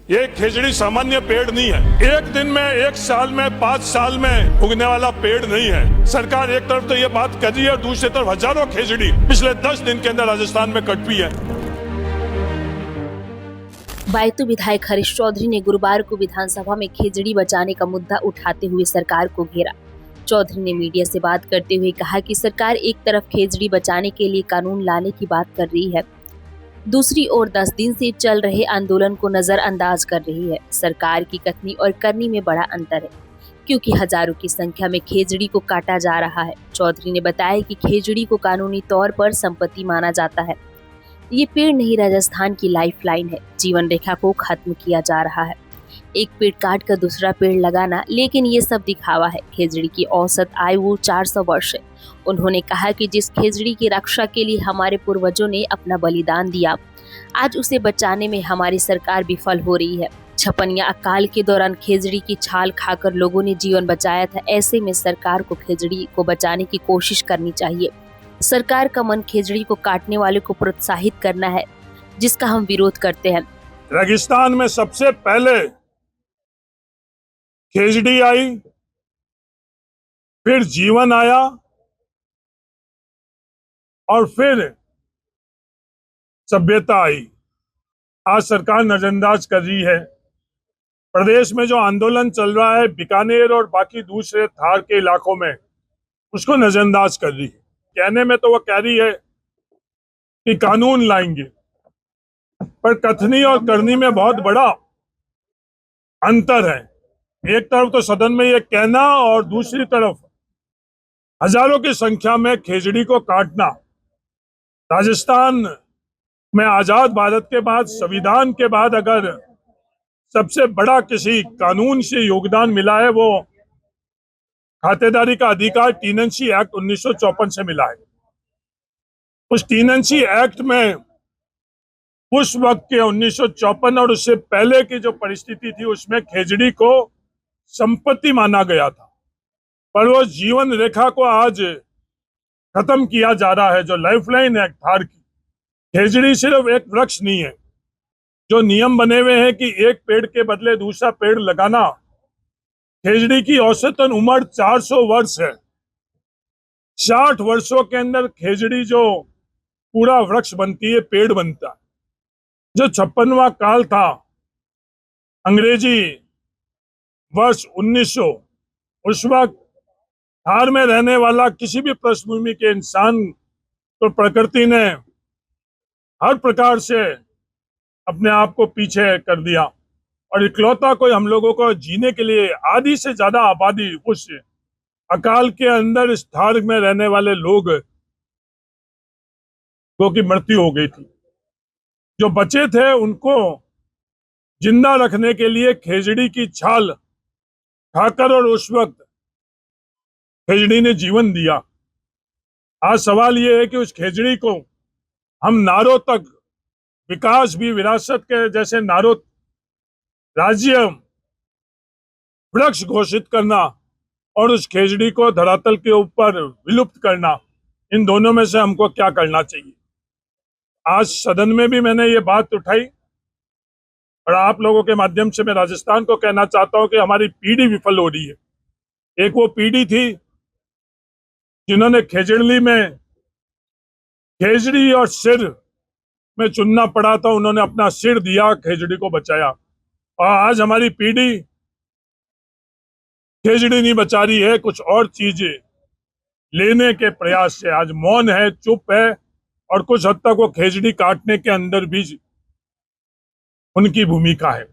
ये खेजड़ी सामान्य पेड़ नहीं है। एक दिन में, एक साल में, 5 साल में उगने वाला पेड़ नहीं है। सरकार एक तरफ तो ये बात कर रही है और दूसरी तरफ हजारों खेजड़ी पिछले 10 दिन के अंदर राजस्थान में कट हुई है। बायतू विधायक हरीश चौधरी ने गुरुवार को विधानसभा में खेजड़ी बचाने का मुद्दा उठाते हुए सरकार को घेरा। चौधरी ने मीडिया से बात करते हुए कहा कि सरकार एक तरफ खेजड़ी बचाने के लिए कानून लाने की बात कर रही है, दूसरी ओर 10 दिन से चल रहे आंदोलन को नजरअंदाज कर रही है। सरकार की कथनी और करनी में बड़ा अंतर है, क्योंकि हजारों की संख्या में खेजड़ी को काटा जा रहा है। चौधरी ने बताया कि खेजड़ी को कानूनी तौर पर संपत्ति माना जाता है। ये पेड़ नहीं, राजस्थान की लाइफलाइन है। जीवन रेखा को खत्म किया जा रहा है। एक पेड़ काट कर दूसरा पेड़ लगाना, लेकिन ये सब दिखावा है। खेजड़ी की औसत आयु 400 वर्ष है। उन्होंने कहा कि जिस खेजड़ी की रक्षा के लिए हमारे पूर्वजों ने अपना बलिदान दिया, आज उसे बचाने में हमारी सरकार विफल हो रही है। छपनिया अकाल के दौरान खेजड़ी की छाल खाकर लोगों ने जीवन बचाया था। ऐसे में सरकार को खेजड़ी को बचाने की कोशिश करनी चाहिए। सरकार का मन खेजड़ी को काटने वाले को प्रोत्साहित करना है, जिसका हम विरोध करते हैं। रेगिस्तान में सबसे पहले खेजड़ी आई, फिर जीवन आया और फिर सभ्यता आई। आज सरकार नजरअंदाज कर रही है। प्रदेश में जो आंदोलन चल रहा है बीकानेर और बाकी दूसरे थार के इलाकों में, उसको नजरअंदाज कर रही है। कहने में तो वो कह रही है कि कानून लाएंगे, पर कथनी और करनी में बहुत बड़ा अंतर है। एक तरफ तो सदन में ये कहना और दूसरी तरफ हजारों की संख्या में खेजड़ी को काटना। राजस्थान में आजाद भारत के बाद, संविधान के बाद अगर सबसे बड़ा किसी कानून से योगदान मिला है, वो खातेदारी का अधिकार टीनेंसी एक्ट 1954 से मिला है। उस टीनेंसी एक्ट में उस वक्त के 1954 और उससे पहले की जो परिस्थिति थी, उसमें खेजड़ी को संपत्ति माना गया था। पर वो जीवन रेखा को आज खत्म किया जा रहा है। जो लाइफलाइन है थार की, खेजड़ी सिर्फ एक वृक्ष नहीं है। जो नियम बने हुए हैं कि एक पेड़ के बदले दूसरा पेड़ लगाना, खेजड़ी की औसतन उम्र 400 वर्ष है। 60 वर्षों के अंदर खेजड़ी जो पूरा वृक्ष बनती है, पेड़ बनता है। जो 56वां काल था, अंग्रेजी वर्ष 1900, उस वक्त थार में रहने वाला किसी भी पृष्ठभूमि के इंसान को प्रकृति ने हर प्रकार से अपने आप को पीछे कर दिया और इकलौता कोई हम लोगों को जीने के लिए आधी से ज्यादा आबादी उस अकाल के अंदर इस थार में रहने वाले लोग की मृत्यु हो गई थी। जो बचे थे उनको जिंदा रखने के लिए खेजड़ी की छाल खाकर और उस वक्त खेजड़ी ने जीवन दिया। आज सवाल ये है कि उस खेजड़ी को हम नारों तक, विकास भी विरासत के जैसे नारों, राज्य वृक्ष घोषित करना और उस खेजड़ी को धरातल के ऊपर विलुप्त करना, इन दोनों में से हमको क्या करना चाहिए। आज सदन में भी मैंने ये बात उठाई और आप लोगों के माध्यम से मैं राजस्थान को कहना चाहता हूं कि हमारी पीढ़ी विफल हो रही है। एक वो पीढ़ी थी जिन्होंने खेजड़ी में खेजड़ी और सिर में चुनना पड़ा था, उन्होंने अपना सिर दिया, खेजड़ी को बचाया। और आज हमारी पीढ़ी खेजड़ी नहीं बचा रही है, कुछ और चीजें लेने के प्रयास से आज मौन है, चुप है और कुछ हद तक वो खेजड़ी काटने के अंदर भी उनकी भूमिका है।